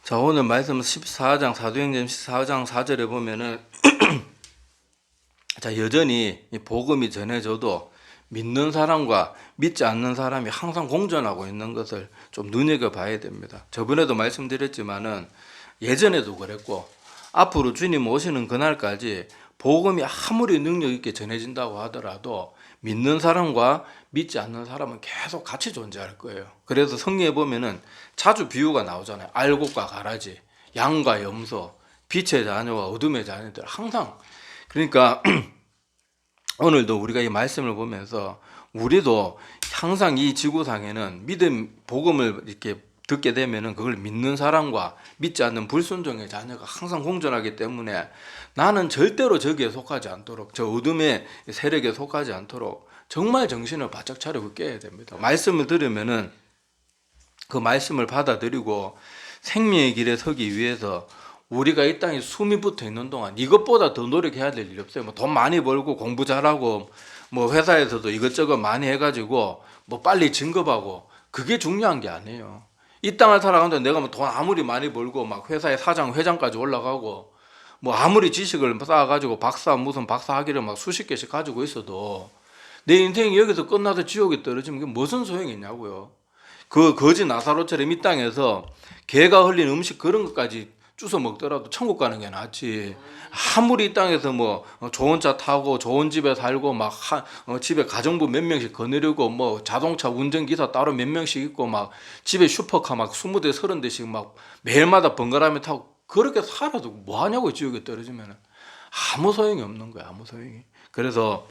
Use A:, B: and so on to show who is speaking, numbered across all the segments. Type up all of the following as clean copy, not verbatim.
A: 자, 오늘 말씀 14장 사도행전 14장 4절에 보면은 자, 여전히 이 복음이 전해져도 믿는 사람과 믿지 않는 사람이 항상 공존하고 있는 것을 좀 눈여겨봐야 됩니다. 저번에도 말씀드렸지만은 예전에도 그랬고 앞으로 주님 오시는 그날까지 복음이 아무리 능력 있게 전해진다고 하더라도 믿는 사람과 믿지 않는 사람은 계속 같이 존재할 거예요. 그래서 성경에 보면은 자주 비유가 나오잖아요. 알곡과 가라지, 양과 염소, 빛의 자녀와 어둠의 자녀들 항상. 그러니까 오늘도 우리가 이 말씀을 보면서 우리도 항상 이 지구상에는 믿음, 복음을 이렇게 듣게 되면은 그걸 믿는 사람과 믿지 않는 불순종의 자녀가 항상 공존하기 때문에 나는 절대로 저기에 속하지 않도록, 저 어둠의 세력에 속하지 않도록 정말 정신을 바짝 차리고 깨야 됩니다. 말씀을 들으면은 그 말씀을 받아들이고 생명의 길에 서기 위해서 우리가 이 땅에 숨이 붙어 있는 동안 이것보다 더 노력해야 될 일이 없어요. 뭐 돈 많이 벌고 공부 잘하고 뭐 회사에서도 이것저것 많이 해가지고 뭐 빨리 진급하고 그게 중요한 게 아니에요. 이 땅을 살아가는데 내가 뭐 돈 아무리 많이 벌고 막 회사의 사장, 회장까지 올라가고 뭐 아무리 지식을 쌓아가지고 박사 무슨 박사 학위를 막 수십 개씩 가지고 있어도 내 인생이 여기서 끝나서 지옥에 떨어지면 그게 무슨 소용이 있냐고요. 그 거지 나사로처럼 이 땅에서 개가 흘린 음식 그런 것까지 주워 먹더라도 천국 가는 게 낫지. 아무리 이 땅에서 뭐 좋은 차 타고 좋은 집에 살고 막 집에 가정부 몇 명씩 거느리고 뭐 자동차 운전기사 따로 몇 명씩 있고 막 집에 슈퍼카 막 20대 30대씩 막 매일마다 번갈아가며 타고 그렇게 살아도 뭐 하냐고 지옥에 떨어지면 아무 소용이 없는 거야. 아무 소용이. 그래서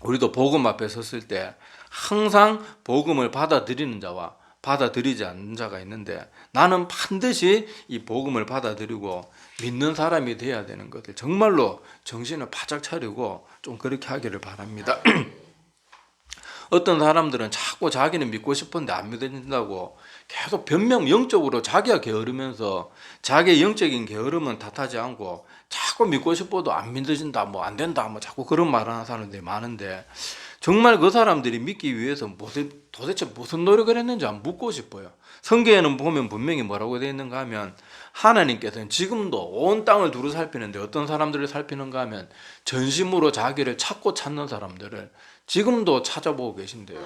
A: 우리도 복음 앞에 섰을 때 항상 복음을 받아들이는 자와 받아들이지 않는 자가 있는데 나는 반드시 이 복음을 받아들이고 믿는 사람이 돼야 되는 것을 정말로 정신을 바짝 차리고 좀 그렇게 하기를 바랍니다. 어떤 사람들은 자꾸 자기는 믿고 싶은데 안 믿어진다고 계속 변명 영적으로 자기가 게으르면서 자기의 영적인 게으름은 탓하지 않고 자꾸 믿고 싶어도 안 믿어진다, 뭐 안 된다, 뭐 자꾸 그런 말 하는 사람들이 많은데 정말 그 사람들이 믿기 위해서 도대체 무슨 노력을 했는지 한번 묻고 싶어요. 성경에는 보면 분명히 뭐라고 되어 있는가 하면 하나님께서는 지금도 온 땅을 두루 살피는데 어떤 사람들을 살피는가 하면 전심으로 자기를 찾고 찾는 사람들을 지금도 찾아보고 계신대요.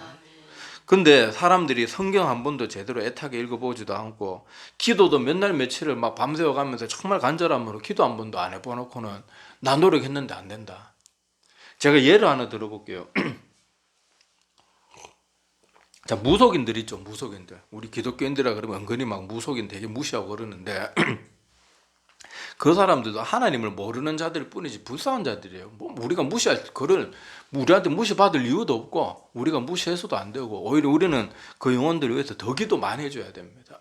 A: 근데 사람들이 성경 한 번도 제대로 애타게 읽어보지도 않고 기도도 몇날 며칠을 막 밤새워 가면서 정말 간절함으로 기도 한 번도 안 해보놓고는 나 노력했는데 안 된다. 제가 예를 하나 들어볼게요. 자, 무속인들 있죠, 무속인들. 우리 기독교인들이라 그러면 은근히 막 무속인 되게 무시하고 그러는데 그 사람들도 하나님을 모르는 자들 뿐이지 불쌍한 자들이에요. 뭐 우리가 무시할 그를 우리한테 무시받을 이유도 없고 우리가 무시해서도 안 되고 오히려 우리는 그 영혼들을 위해서 더 기도 많이 해줘야 됩니다.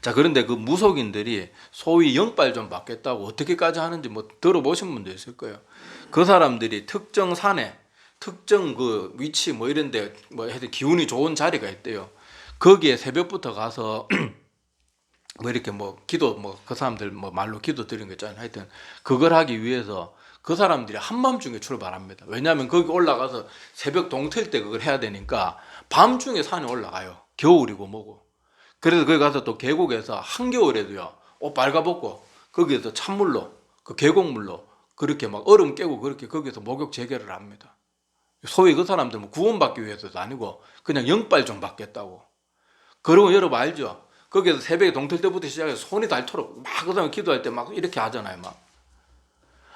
A: 자, 그런데 그 무속인들이 소위 영빨 좀 받겠다고 어떻게까지 하는지 뭐 들어보신 분도 있을 거예요. 그 사람들이 특정 산에 특정 그 위치 뭐 이런데 뭐 해도 기운이 좋은 자리가 있대요. 거기에 새벽부터 가서 뭐 이렇게 뭐 기도 뭐 그 사람들 뭐 말로 기도 드리는 거 있잖아요. 하여튼 그걸 하기 위해서 그 사람들이 한밤중에 출발합니다. 왜냐하면 거기 올라가서 새벽 동틀 때 그걸 해야 되니까 밤중에 산에 올라가요. 겨울이고 뭐고. 그래서 거기 가서 또 계곡에서 한겨울에도요 옷 빨가벗고 거기에서 찬물로 그 계곡물로 그렇게 막 얼음 깨고 그렇게 거기서 목욕 재개를 합니다. 소위 그 사람들 뭐 구원받기 위해서도 아니고 그냥 영빨 좀 받겠다고. 그러고 여러분 알죠? 거기에서 새벽에 동틀 때부터 시작해서 손이 닳도록 막 그 사람 기도할 때 막 이렇게 하잖아요. 막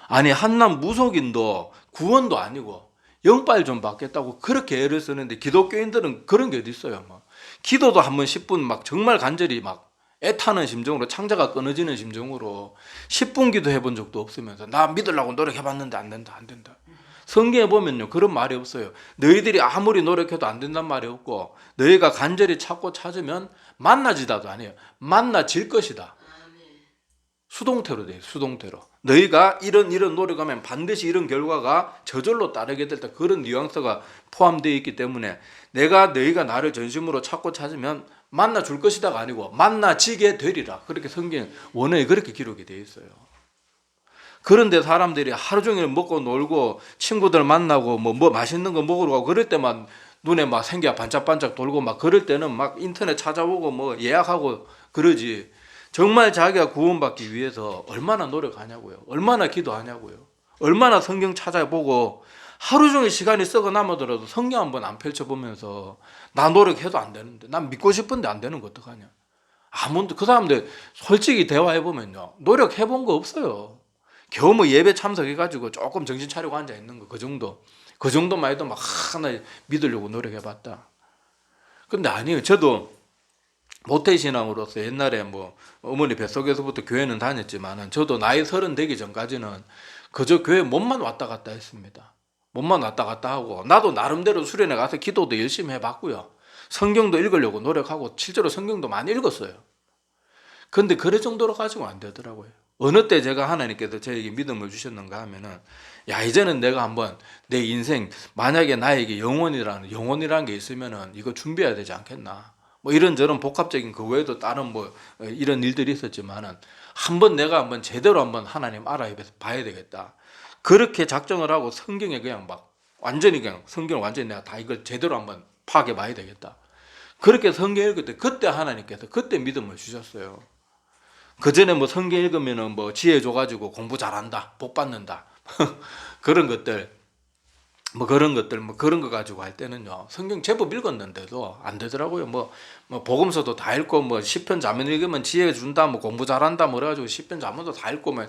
A: 아니 한남 무속인도 구원도 아니고 영빨 좀 받겠다고 그렇게 애를 쓰는데 기독교인들은 그런 게 어디 있어요. 막 기도도 한 번 10분 막 정말 간절히 막 애타는 심정으로 창자가 끊어지는 심정으로 10분 기도해 본 적도 없으면서 나 믿으려고 노력해봤는데 안 된다 안 된다. 성경에 보면요 그런 말이 없어요. 너희들이 아무리 노력해도 안 된다는 말이 없고 너희가 간절히 찾고 찾으면 만나지다도 아니에요. 만나질 것이다. 수동태로 돼요. 수동태로. 너희가 이런 노력하면 반드시 이런 결과가 저절로 따르게 될 때 그런 뉘앙스가 포함되어 있기 때문에 너희가 나를 전심으로 찾고 찾으면 만나 줄 것이다가 아니고 만나지게 되리라. 그렇게 성경 원어에 그렇게 기록이 되어 있어요. 그런데 사람들이 하루 종일 먹고 놀고 친구들 만나고 뭐 맛있는 거 먹으러 가고 그럴 때만 눈에 막 생기가 반짝반짝 돌고 막 그럴 때는 막 인터넷 찾아보고 뭐 예약하고 그러지. 정말 자기가 구원받기 위해서 얼마나 노력하냐고요. 얼마나 기도하냐고요. 얼마나 성경 찾아보고 하루 종일 시간이 썩어 남아더라도 성경 한번 안 펼쳐보면서 나 노력해도 안 되는데, 난 믿고 싶은데 안 되는 거 어떡하냐. 아무도, 그 사람들 솔직히 대화해보면요, 노력해본 거 없어요. 겨우 뭐 예배 참석해가지고 조금 정신 차리고 앉아있는 거, 그 정도. 그 정도만 해도 막 하나 믿으려고 노력해봤다. 근데 아니에요. 저도 모태신앙으로서 옛날에 뭐 어머니 뱃속에서부터 교회는 다녔지만은 저도 나이 30 되기 전까지는 그저 교회 몸만 왔다 갔다 했습니다. 몸만 왔다 갔다 하고, 나도 나름대로 수련회 가서 기도도 열심히 해봤고요. 성경도 읽으려고 노력하고 실제로 성경도 많이 읽었어요. 근데 그럴 정도로 가지고 안 되더라고요. 어느 때 제가 하나님께서 저에게 믿음을 주셨는가 하면은, 야, 이제는 내가 한번 내 인생, 만약에 나에게 영혼이라는 게 있으면은 이거 준비해야 되지 않겠나. 뭐 이런저런 복합적인 그 외에도 다른 뭐 이런 일들이 있었지만은 한번 제대로 한번 하나님 알아봐야 되겠다. 그렇게 작정을 하고 성경에 그냥 막 완전히 그냥 성경을 완전히 내가 다 이걸 제대로 한번 파악해 봐야 되겠다. 그렇게 성경 읽을 때 그때 하나님께서 그때 믿음을 주셨어요. 그 전에 뭐 성경 읽으면은 뭐 지혜 줘가지고 공부 잘한다, 복 받는다 그런 것들 뭐 그런 거 가지고 할 때는요, 성경 제법 읽었는데도 안 되더라고요. 뭐 복음서도 다 읽고 뭐 시편 자문 읽으면 지혜 준다, 뭐 공부 잘한다, 뭐 그래가지고 시편 자문도 다 읽고 뭐.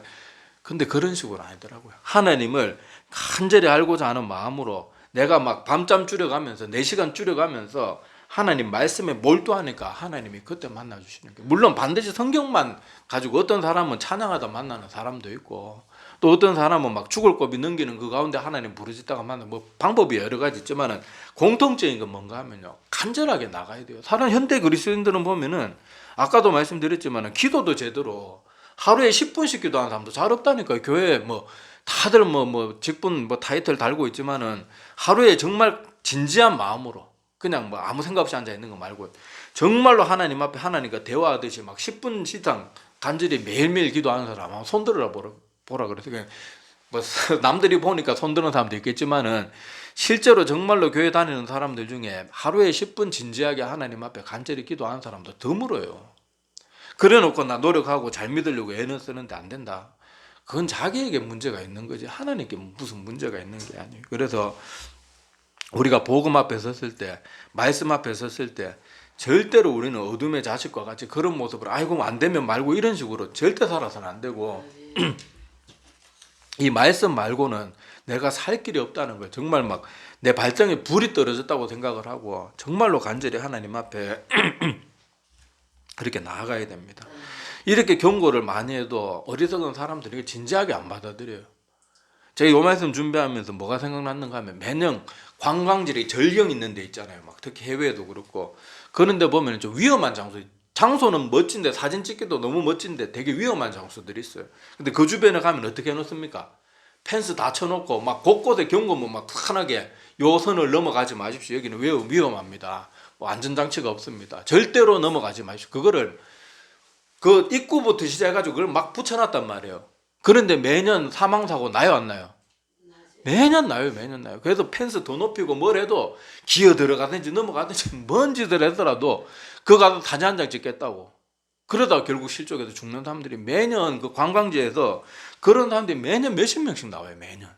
A: 근데 그런 식으로 아니더라고요. 하나님을 간절히 알고자 하는 마음으로 내가 막 밤잠 줄여가면서 4시간 줄여가면서 하나님 말씀에 몰두하니까 하나님이 그때 만나주시는 게, 물론 반드시 성경만 가지고 어떤 사람은 찬양하다 만나는 사람도 있고, 또 어떤 사람은 막 죽을 고비 넘기는 그 가운데 하나님 부르짖다가 만나는, 뭐 방법이 여러 가지 있지만은 공통적인 건 뭔가 하면요, 간절하게 나가야 돼요. 사람 현대 그리스도인들은 보면은 아까도 말씀드렸지만은 기도도 제대로 하루에 10분씩 기도하는 사람도 잘 없다니까요. 교회에 뭐 다들 뭐 직분 뭐 타이틀 달고 있지만은 하루에 정말 진지한 마음으로 그냥 뭐 아무 생각 없이 앉아 있는 거 말고 정말로 하나님 앞에 하나님과 대화하듯이 막 10분 이상 간절히 매일매일 기도하는 사람 한번 손 들어라 보라 그래서, 그냥 뭐 남들이 보니까 손 드는 사람도 있겠지만은 실제로 정말로 교회 다니는 사람들 중에 하루에 10분 진지하게 하나님 앞에 간절히 기도하는 사람도 드물어요. 그래 놓고 나 노력하고 잘 믿으려고 애는 쓰는데 안 된다. 그건 자기에게 문제가 있는 거지 하나님께 무슨 문제가 있는 게 아니에요. 그래서 우리가 복음 앞에 섰을 때, 말씀 앞에 섰을 때 절대로 우리는 어둠의 자식과 같이 그런 모습으로 아이고 안 되면 말고 이런 식으로 절대 살아서는 안 되고 이 말씀 말고는 내가 살 길이 없다는 거예요. 정말 막 내 발등에 불이 떨어졌다고 생각을 하고 정말로 간절히 하나님 앞에 그렇게 나아가야 됩니다. 이렇게 경고를 많이 해도 어리석은 사람들이 진지하게 안 받아들여요. 제가 이 말씀 준비하면서 뭐가 생각났는가 하면, 매년 관광지에 절경 있는 데 있잖아요. 막 특히 해외에도 그렇고 그런 데 보면 좀 위험한 장소는 멋진데, 사진 찍기도 너무 멋진데 되게 위험한 장소들이 있어요. 근데 그 주변에 가면 어떻게 해놓습니까? 펜스 다 쳐놓고 막 곳곳에 경고문 막 환하게, 요 선을 넘어가지 마십시오. 여기는 위험합니다. 뭐 안전장치가 없습니다. 절대로 넘어가지 마십시오. 그거를 그 입구부터 시작해가지고 그걸 막 붙여놨단 말이에요. 그런데 매년 사망사고 나요, 안 나요? 매년 나요. 그래서 펜스 더 높이고 뭘 해도 기어 들어가든지 넘어가든지 뭔 짓을 하더라도 그거 가서 사진 한 장 찍겠다고. 그러다가 결국 실족해서 죽는 사람들이 매년 그 관광지에서 그런 사람들이 매년 몇십 명씩 나와요. 매년.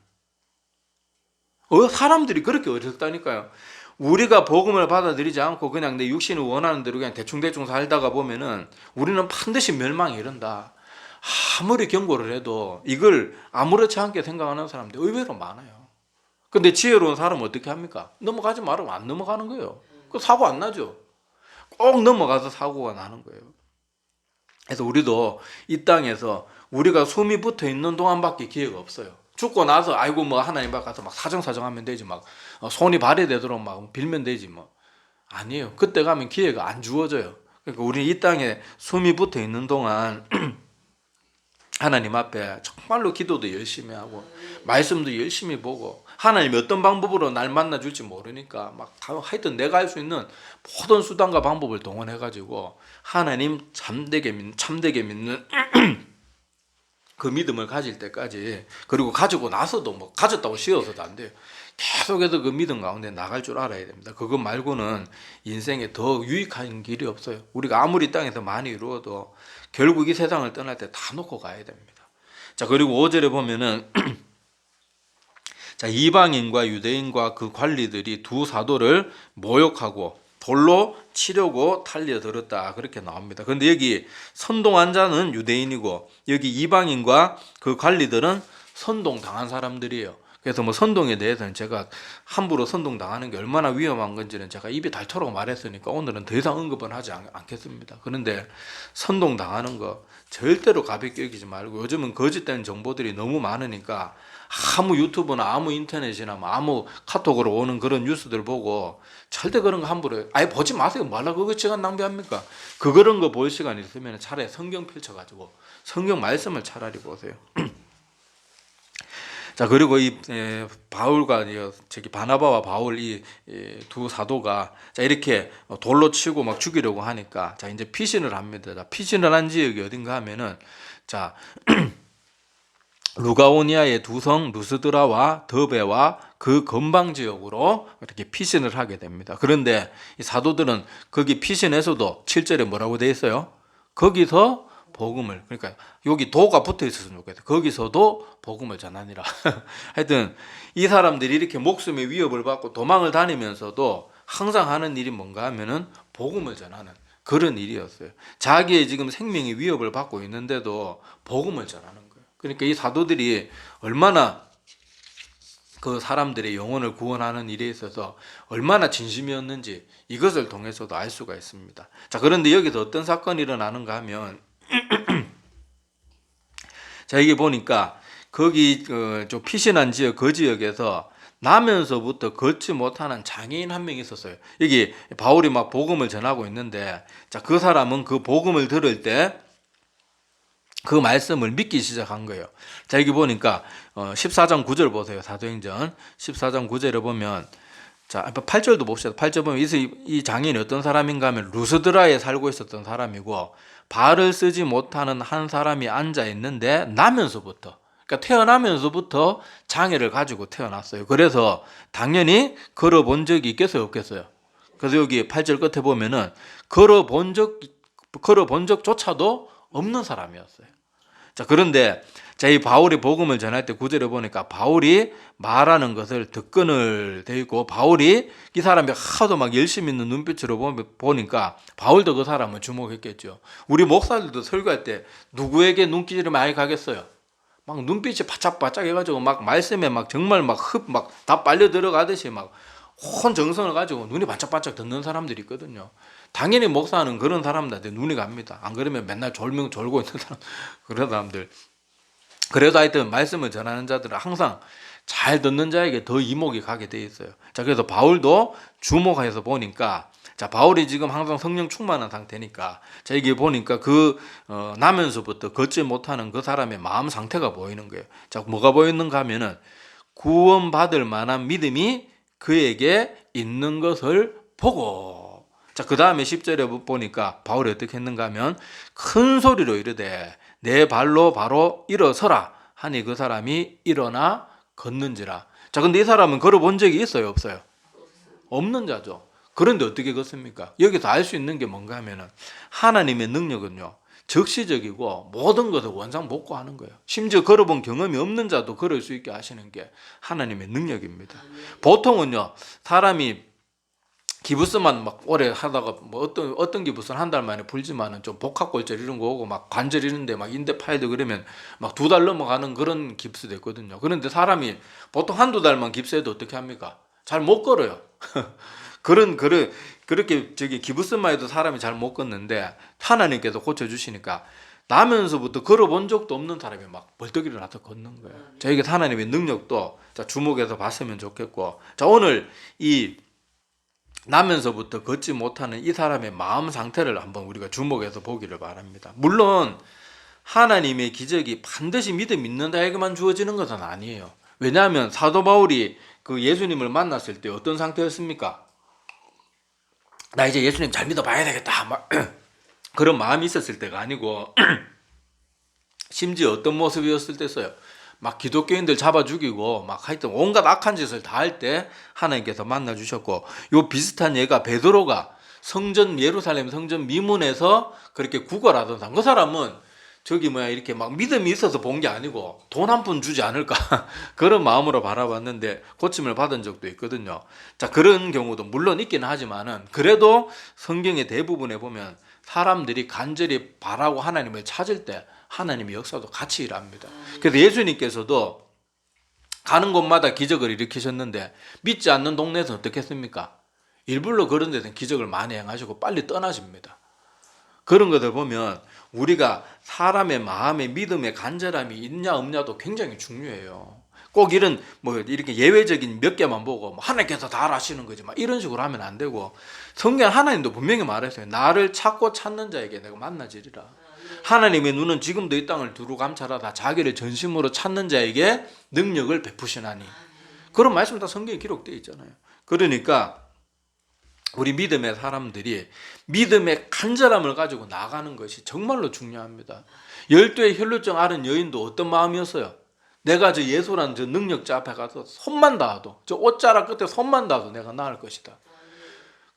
A: 사람들이 그렇게 어렵다니까요. 우리가 복음을 받아들이지 않고 그냥 내 육신이 원하는 대로 그냥 대충 살다가 보면은 우리는 반드시 멸망에 이른다. 아무리 경고를 해도 이걸 아무렇지 않게 생각하는 사람들이 의외로 많아요. 근데 지혜로운 사람은 어떻게 합니까? 넘어가지 말으면 안 넘어가는 거예요. 그 사고 안 나죠. 꼭 넘어가서 사고가 나는 거예요. 그래서 우리도 이 땅에서 우리가 숨이 붙어 있는 동안밖에 기회가 없어요. 죽고 나서 아이고 뭐 하나님 앞에 가서 막 사정하면 되지, 막 손이 발휘되도록 막 빌면 되지, 뭐 아니에요. 그때 가면 기회가 안 주어져요. 그러니까 우리 이 땅에 숨이 붙어 있는 동안 하나님 앞에 정말로 기도도 열심히 하고 말씀도 열심히 보고, 하나님이 어떤 방법으로 날 만나줄지 모르니까 막 하여튼 내가 할 수 있는 모든 수단과 방법을 동원해가지고 하나님 참되게 믿는 그 믿음을 가질 때까지, 그리고 가지고 나서도 뭐 가졌다고 쉬어서도 안 돼요. 계속해서 그 믿음 가운데 나갈 줄 알아야 됩니다. 그것 말고는 인생에 더 유익한 길이 없어요. 우리가 아무리 땅에서 많이 이루어도 결국 이 세상을 떠날 때 다 놓고 가야 됩니다. 자, 그리고 5절에 보면은 자, 이방인과 유대인과 그 관리들이 두 사도를 모욕하고 돌로 치려고 달려들었다, 그렇게 나옵니다. 그런데 여기 선동한 자는 유대인이고 여기 이방인과 그 관리들은 선동당한 사람들이에요. 그래서 뭐 선동에 대해서는 제가 함부로 선동당하는 게 얼마나 위험한 건지는 제가 입이 닳도록 말했으니까 오늘은 더 이상 언급은 하지 않겠습니다. 그런데 선동당하는 거 절대로 가볍게 여기지 말고, 요즘은 거짓된 정보들이 너무 많으니까 아무 유튜브나 아무 인터넷이나 아무 카톡으로 오는 그런 뉴스들 보고 절대 그런 거 함부로 아예 보지 마세요. 뭐하려고 그거 시간 낭비합니까? 그런 거 볼 시간 있으면 차라리 성경 펼쳐가지고 성경 말씀을 차라리 보세요. 자, 그리고 이 바울과 저기 바나바와 바울 이 두 사도가 자 이렇게 돌로 치고 막 죽이려고 하니까 자 이제 피신을 합니다. 자, 피신을 한 지역이 어딘가 하면은 자 루가오니아의 두 성 루스드라와 더베와 그 근방 지역으로 이렇게 피신을 하게 됩니다. 그런데 이 사도들은 거기 피신에서도 7절에 뭐라고 돼 있어요? 거기서 복음을, 그러니까 여기 도가 붙어 있었으면 좋겠어요. 거기서도 복음을 전하니라. 하여튼 이 사람들이 이렇게 목숨의 위협을 받고 도망을 다니면서도 항상 하는 일이 뭔가 하면은 복음을 전하는 그런 일이었어요. 자기의 지금 생명이 위협을 받고 있는데도 복음을 전하는 거예요. 그러니까 이 사도들이 얼마나 그 사람들의 영혼을 구원하는 일에 있어서 얼마나 진심이었는지 이것을 통해서도 알 수가 있습니다. 자, 그런데 여기서 어떤 사건이 일어나는가 하면 자, 이게 보니까 거기 좀 피신한 지역 그 지역에서 나면서부터 걷지 못하는 장애인 한 명 있었어요. 여기 바울이 막 복음을 전하고 있는데 자, 그 사람은 그 복음을 들을 때 그 말씀을 믿기 시작한 거예요. 자, 여기 보니까 14장 9절 보세요. 사도행전 14장 9절에 보면 자, 8절도 봅시다. 8절 보면 이 장인이 어떤 사람인가 하면 루스드라에 살고 있었던 사람이고 발을 쓰지 못하는 한 사람이 앉아 있는데 나면서부터, 그러니까 태어나면서부터 장애를 가지고 태어났어요. 그래서 당연히 걸어본 적이 있겠어요, 없겠어요? 그래서 여기 8절 끝에 보면은 걸어본 적조차도 없는 사람이었어요. 자, 그런데 자, 이 바울이 복음을 전할 때 9절에 보니까 바울이 말하는 것을 듣건을 돼 있고 바울이 이 사람이 하도 막 열심히 있는 눈빛으로 보니까 바울도 그 사람을 주목했겠죠. 우리 목사들도 설교할 때 누구에게 눈길이 많이 가겠어요? 막 눈빛이 바짝바짝 해가지고 막 말씀에 막 정말 막 다 빨려 들어가듯이 막 혼 정성을 가지고 눈이 반짝반짝 듣는 사람들이 있거든요. 당연히 목사는 그런 사람들한테 눈이 갑니다. 안 그러면 맨날 졸고 있는 사람, 그런 사람들. 그래도 하여튼 말씀을 전하는 자들은 항상 잘 듣는 자에게 더 이목이 가게 돼 있어요. 자, 그래서 바울도 주목해서 보니까 자, 바울이 지금 항상 성령 충만한 상태니까 자, 이게 보니까 나면서부터 걷지 못하는 그 사람의 마음 상태가 보이는 거예요. 자, 뭐가 보이는가 하면은 구원받을 만한 믿음이 그에게 있는 것을 보고 자, 그 다음에 10절에 보니까 바울이 어떻게 했는가 하면 큰 소리로 이르되 내 발로 바로 일어서라 하니 그 사람이 일어나 걷는지라. 자, 근데 이 사람은 걸어본 적이 있어요, 없어요? 없는 자죠. 그런데 어떻게 걷습니까? 여기서 알 수 있는 게 뭔가 하면은 하나님의 능력은요 적시적이고 모든 것을 원상복구하는 거예요. 심지어 걸어본 경험이 없는 자도 걸을 수 있게 하시는 게 하나님의 능력입니다. 보통은요 사람이 기부스만 막 오래 하다가 뭐 어떤 기부스는 한 달 만에 풀지만은 좀 복합골절 이런 거 오고 막 관절 이런데 막 인대 파이도 그러면 막 2달 넘어가는 그런 깁스도 있거든요. 그런데 사람이 보통 1-2달만 깁스해도 어떻게 합니까? 잘 못 걸어요. 그렇게 기부스만 해도 사람이 잘 못 걷는데 하나님께서 고쳐주시니까 나면서부터 걸어본 적도 없는 사람이 막 벌떡 일어나서 걷는 거예요. 자, 이게 하나님의 능력도 자, 주목해서 봤으면 좋겠고 자, 오늘 이 나면서부터 걷지 못하는 이 사람의 마음 상태를 한번 우리가 주목해서 보기를 바랍니다. 물론 하나님의 기적이 반드시 믿음 있는 자에게만 주어지는 것은 아니에요. 왜냐하면 사도 바울이 그 예수님을 만났을 때 어떤 상태였습니까? 나 이제 예수님 잘 믿어봐야 되겠다 막 그런 마음이 있었을 때가 아니고 심지어 어떤 모습이었을 때였어요? 막 기독교인들 잡아 죽이고 막 하여튼 온갖 악한 짓을 다 할 때 하나님께서 만나 주셨고, 요 비슷한 예가 베드로가 예루살렘 성전 미문에서 그렇게 구걸하던 사람, 그 사람은 이렇게 막 믿음이 있어서 본 게 아니고 돈 한 푼 주지 않을까 그런 마음으로 바라봤는데 고침을 받은 적도 있거든요. 자, 그런 경우도 물론 있기는 하지만은 그래도 성경의 대부분에 보면 사람들이 간절히 바라고 하나님을 찾을 때 하나님의 역사도 같이 일합니다. 그래서 예수님께서도 가는 곳마다 기적을 일으키셨는데 믿지 않는 동네에서는 어떻게 했습니까? 일부러 그런 데서는 기적을 많이 행하시고 빨리 떠나십니다. 그런 것을 보면 우리가 사람의 마음에 믿음의 간절함이 있냐 없냐도 굉장히 중요해요. 꼭 이렇게 예외적인 몇 개만 보고 하나님께서 다 하시는 거지 이런 식으로 하면 안 되고, 성경 하나님도 분명히 말했어요. 나를 찾고 찾는 자에게 내가 만나지리라. 하나님의 눈은 지금도 이 땅을 두루 감찰하다 자기를 전심으로 찾는 자에게 능력을 베푸시나니, 그런 말씀 다 성경에 기록되어 있잖아요. 그러니까 우리 믿음의 사람들이 믿음의 간절함을 가지고 나가는 것이 정말로 중요합니다. 12의 혈루증 앓은 여인도 어떤 마음이었어요? 내가 저 예수라는 저 능력자 앞에 가서 손만 닿아도, 저 옷자락 끝에 손만 닿아도 내가 나을 것이다.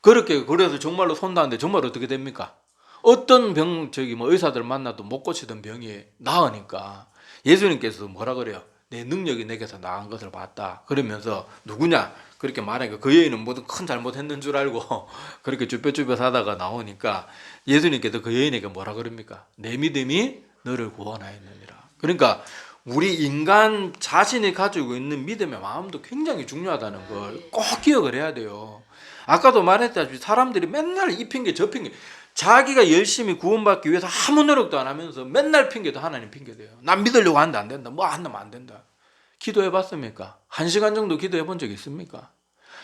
A: 그래서 정말로 손 닿는데 정말 어떻게 됩니까? 어떤 의사들 만나도 못 고치던 병이 나으니까 예수님께서 뭐라 그래요? 내 능력이 내게서 나은 것을 봤다. 그러면서 누구냐? 그렇게 말하니까 그 여인은 뭐든 큰 잘못했는 줄 알고 그렇게 쭈뼛쭈뼛 하다가 나오니까 예수님께서 그 여인에게 뭐라 그럽니까? 내 믿음이 너를 구원하였느니라. 그러니까 우리 인간 자신이 가지고 있는 믿음의 마음도 굉장히 중요하다는 걸 꼭 기억을 해야 돼요. 아까도 말했다시피 사람들이 맨날 이 핑계 저 핑계, 자기가 열심히 구원받기 위해서 아무 노력도 안 하면서 맨날 핑계도 하나님 핑계대요. 난 믿으려고 하는데 안 된다. 뭐 한다면 안 된다. 기도해 봤습니까? 1시간 정도 기도해 본 적 있습니까?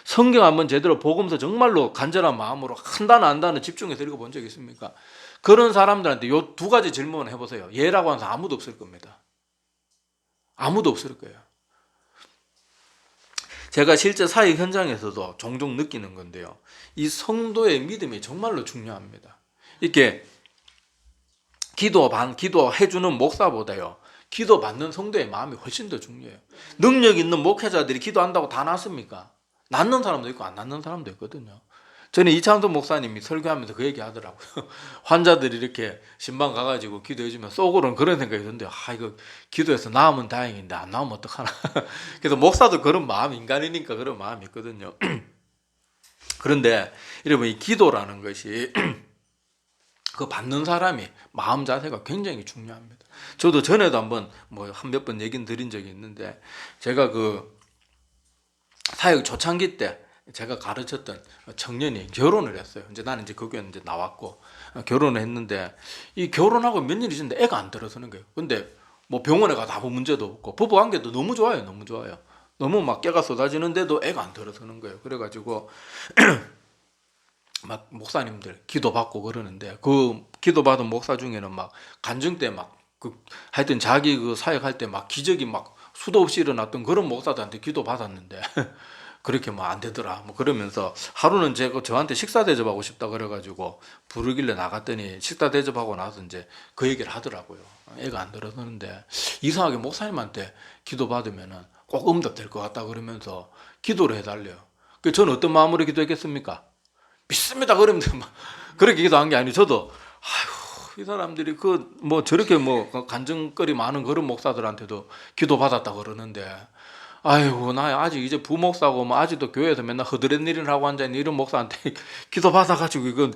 A: 성경 한번 제대로 복음서 정말로 간절한 마음으로 한 단어 한 단어 집중해서 읽어본 적 있습니까? 그런 사람들한테 요 두 가지 질문을 해보세요. 예라고 하는 사람 아무도 없을 겁니다. 아무도 없을 거예요. 제가 실제 사회 현장에서도 종종 느끼는 건데요. 이 성도의 믿음이 정말로 중요합니다. 이렇게 기도해주는 목사보다요, 기도 받는 성도의 마음이 훨씬 더 중요해요. 능력 있는 목회자들이 기도한다고 다 낫습니까? 낫는 사람도 있고 안 낫는 사람도 있거든요. 저는 이창섭 목사님이 설교하면서 그 얘기 하더라고요. 환자들이 이렇게 신방 가가지고 기도해주면 속으로는 그런 생각이 드는데, 이거 기도해서 나으면 다행인데 안 나으면 어떡하나. 그래서 목사도 그런 마음, 인간이니까 그런 마음이 있거든요. 그런데 여러분, 이 기도라는 것이 그 받는 사람이 마음 자세가 굉장히 중요합니다. 저도 전에도 한번 몇 번 얘기는 드린 적이 있는데, 제가 그 사역 초창기 때 제가 가르쳤던 청년이 결혼을 했어요. 나는 그 교회는 나왔고 결혼을 했는데, 이 결혼하고 몇 년이 지났는데 애가 안 들어서는 거예요. 근데 병원에 가도 아무 문제도 없고 부부 관계도 너무 좋아요. 너무 좋아요. 너무 막 깨가 쏟아지는데도 애가 안 들어서는 거예요. 그래가지고 막 목사님들 기도받고 그러는데, 그 기도받은 목사 중에는 막 간증 때 하여튼 자기 그 사역할 때 기적이 수도 없이 일어났던 그런 목사들한테 기도받았는데 그렇게 안 되더라. 그러면서 하루는 저한테 식사 대접하고 싶다 그래가지고 부르길래 나갔더니 식사 대접하고 나서 그 얘기를 하더라고요. 애가 안 들어서는데 이상하게 목사님한테 기도받으면은 꼭 응답될 것 같다 그러면서 기도를 해달래요. 저는 어떤 마음으로 기도했겠습니까? 믿습니다. 그러면서 그렇게 기도한 게 아니고, 저도 이 사람들이 저렇게 간증거리 많은 그런 목사들한테도 기도받았다 그러는데, 나 아직 이제 부목사고 아직도 교회에서 맨날 허드렛 일을 하고 앉아있는 이런 목사한테 기도받아가지고 이건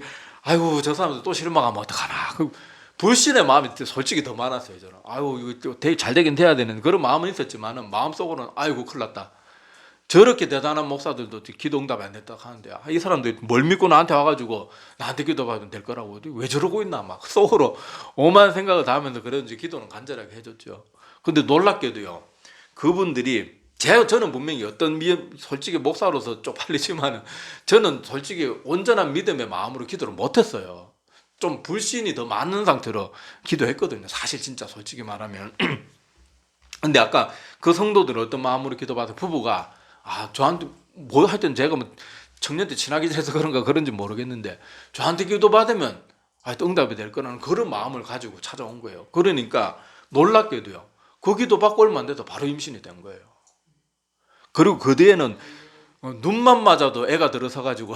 A: 저 사람들 또 실망하면 어떡하나. 불신의 마음이 솔직히 더 많았어요. 저는 이거 되게 잘 되긴 돼야 되는 그런 마음은 있었지만은 마음속으로는 큰일 났다. 저렇게 대단한 목사들도 기도 응답이 안 됐다 하는데, 이 사람들이 뭘 믿고 나한테 와가지고 나한테 기도받으면 될 거라고 왜 저러고 있나 속으로 오만 생각을 다 하면서 그런지 기도는 간절하게 해줬죠. 근데 놀랍게도요, 그분들이 저는 분명히 솔직히 목사로서 쪽팔리지만 저는 솔직히 온전한 믿음의 마음으로 기도를 못했어요. 좀 불신이 더 많은 상태로 기도했거든요. 사실 진짜 솔직히 말하면. 근데 아까 그 성도들은 어떤 마음으로 기도받아? 부부가 저한테 하여튼 제가 청년 때 친하게 지내서 그런지 모르겠는데 저한테 기도받으면 또 응답이 될 거라는 그런 마음을 가지고 찾아온 거예요. 그러니까 놀랍게도요, 그 기도 받고 얼마 안 돼서 바로 임신이 된 거예요. 그리고 그 뒤에는 눈만 맞아도 애가 들어서가지고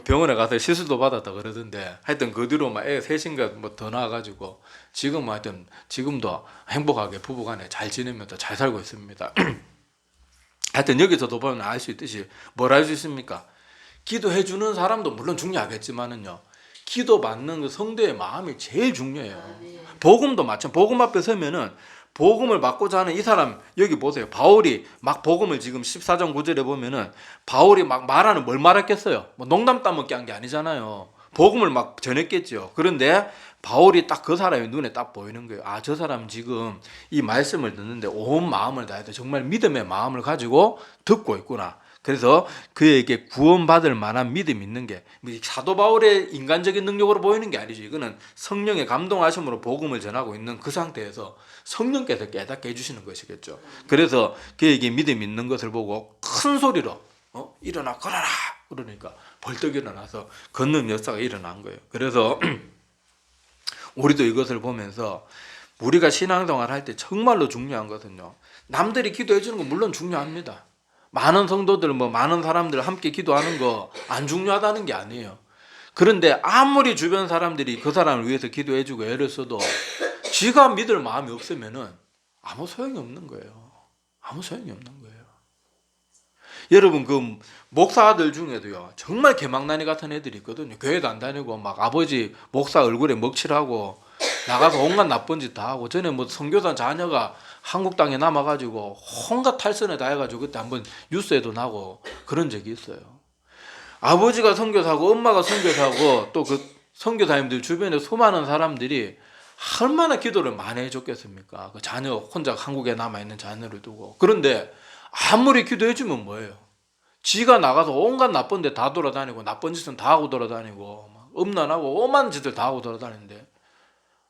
A: 병원에 가서 시술도 받았다 그러던데, 하여튼 그 뒤로 막 애 셋인가 뭐 더 나와가지고 지금 하여튼 지금도 행복하게 부부간에 잘 지내면서 잘 살고 있습니다. 하여튼 여기서도 보면 알 수 있듯이 뭘 알 수 있습니까? 기도해 주는 사람도 물론 중요하겠지만은요, 기도 받는 그 성도의 마음이 제일 중요해요. 복음도 마찬가지. 복음 앞에 서면은 복음을 받고자 하는 이 사람, 여기 보세요. 바울이 막 복음을 지금 14장 9절에 보면은 바울이 막 말하는, 뭘 말했겠어요? 뭐 농담 따먹게 한 게 아니잖아요. 복음을 막 전했겠죠. 그런데 바울이 딱 그 사람의 눈에 딱 보이는 거예요. 아, 저 사람 지금 이 말씀을 듣는데 온 마음을 다해서 정말 믿음의 마음을 가지고 듣고 있구나. 그래서 그에게 구원받을 만한 믿음이 있는 게, 사도 바울의 인간적인 능력으로 보이는 게 아니죠. 이거는 성령의 감동하심으로 복음을 전하고 있는 그 상태에서 성령께서 깨닫게 해주시는 것이겠죠. 그래서 그에게 믿음이 있는 것을 보고 큰 소리로 일어나 걸어라 그러니까 벌떡 일어나서 걷는 역사가 일어난 거예요. 그래서 우리도 이것을 보면서 우리가 신앙생활 할 때 정말로 중요한 것은요, 남들이 기도해 주는 건 물론 중요합니다. 많은 성도들, 많은 사람들 함께 기도하는 거 안 중요하다는 게 아니에요. 그런데 아무리 주변 사람들이 그 사람을 위해서 기도해 주고 애를 써도 지가 믿을 마음이 없으면은 아무 소용이 없는 거예요. 아무 소용이 없는 거예요. 여러분, 그 목사들 중에도요, 정말 개망나니 같은 애들이 있거든요. 교회도 안 다니고 막 아버지 목사 얼굴에 먹칠하고 나가서 온갖 나쁜 짓 다 하고, 전에 뭐 선교사 자녀가 한국 땅에 남아가지고 온갖 탈선에 다 해가지고 그때 한번 뉴스에도 나고 그런 적이 있어요. 아버지가 선교사고 엄마가 선교사고 또 그 선교사님들 주변에 수많은 사람들이 얼마나 기도를 많이 해줬겠습니까? 그 자녀 혼자 한국에 남아있는 자녀를 두고. 그런데 아무리 기도해주면 뭐예요? 지가 나가서 온갖 나쁜 데 다 돌아다니고 나쁜 짓은 다 하고 돌아다니고 막 음란하고 오만 짓을 다 하고 돌아다니는데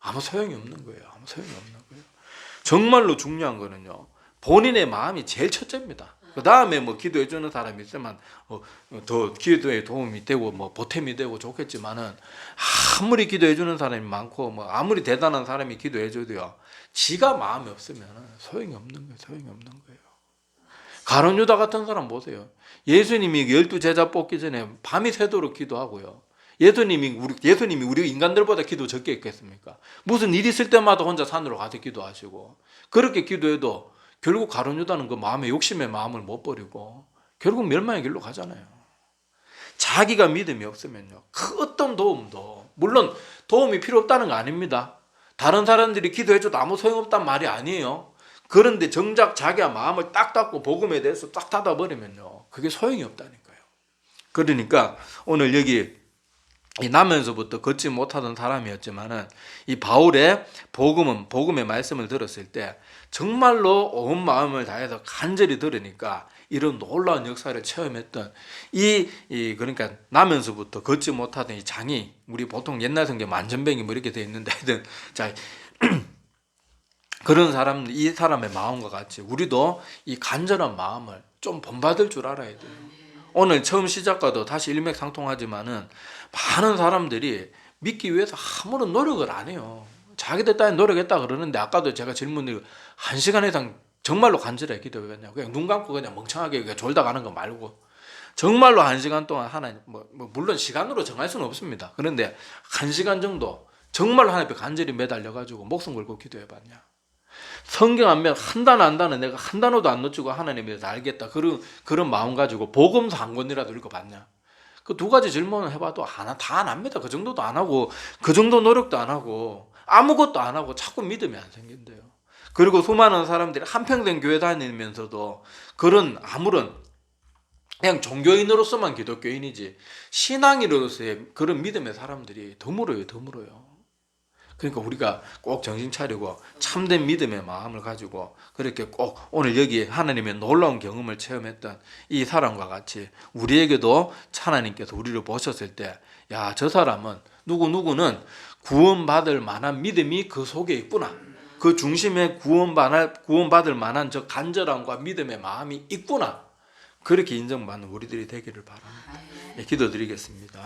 A: 아무 소용이 없는 거예요. 아무 소용이 없는 거예요. 정말로 중요한 거는요, 본인의 마음이 제일 첫째입니다. 그 다음에 뭐 기도해 주는 사람이 있으면 더 기도에 도움이 되고 뭐 보탬이 되고 좋겠지만은, 아무리 기도해 주는 사람이 많고 뭐 아무리 대단한 사람이 기도해 줘도요, 지가 마음이 없으면 소용이 없는 거예요. 소용이 없는 거예요. 가룟 유다 같은 사람 보세요. 예수님이 12 제자 뽑기 전에 밤이 새도록 기도하고요. 예수님이 우리 인간들보다 기도 적게 했겠습니까? 무슨 일 있을 때마다 혼자 산으로 가서 기도하시고, 그렇게 기도해도 결국 가룟 유다는 그 마음의 욕심의 마음을 못 버리고 결국 멸망의 길로 가잖아요. 자기가 믿음이 없으면요, 그 어떤 도움도, 물론 도움이 필요 없다는 거 아닙니다. 다른 사람들이 기도해줘도 아무 소용없단 말이 아니에요. 그런데 정작 자기가 마음을 딱 닫고 복음에 대해서 딱 닫아버리면요, 그게 소용이 없다니까요. 그러니까 오늘 여기 나면서부터 걷지 못하던 사람이었지만은 이 바울의 복음의 말씀을 들었을 때 정말로 온 마음을 다해서 간절히 들으니까 이런 놀라운 역사를 체험했던 그러니까 나면서부터 걷지 못하던 이 장이, 우리 보통 옛날 성경 만전병이 뭐 이렇게 돼 있는데, 하여튼 자 그런 사람, 이 사람의 마음과 같이 우리도 이 간절한 마음을 좀 본받을 줄 알아야 돼요. 오늘 처음 시작과도 다시 일맥상통하지만은 많은 사람들이 믿기 위해서 아무런 노력을 안 해요. 자기들 따위 노력했다 그러는데, 아까도 제가 질문을 1시간 이상 정말로 간절하게 기도했냐고, 그냥 눈 감고 그냥 멍청하게 그냥 졸다 가는 거 말고 정말로 1시간 동안 하나님, 물론 시간으로 정할 수는 없습니다. 그런데 1시간 정도 정말로 하나님 앞에 간절히 매달려가지고 목숨 걸고 기도해봤냐? 성경 안 배워 한 단어는 내가 한 단어도 안 놓치고 하나님에 대해서 알겠다, 그런 마음 가지고 복음서 한 권이라도 읽어봤냐? 그 두 가지 질문을 해봐도 다 안 합니다. 그 정도도 안 하고, 그 정도 노력도 안 하고, 아무것도 안 하고 자꾸 믿음이 안 생긴대요. 그리고 수많은 사람들이 한평생 교회 다니면서도 아무런 그냥 종교인으로서만 기독교인이지 신앙인으로서의 그런 믿음의 사람들이 드물어요. 그러니까 우리가 꼭 정신 차리고 참된 믿음의 마음을 가지고 그렇게 꼭 오늘 여기 하나님의 놀라운 경험을 체험했던 이 사람과 같이 우리에게도 하나님께서 우리를 보셨을 때, 야, 저 사람은 누구는 구원받을 만한 믿음이 그 속에 있구나, 그 중심에 구원받을 만한 저 간절함과 믿음의 마음이 있구나, 그렇게 인정받는 우리들이 되기를 바랍니다. 네, 기도드리겠습니다.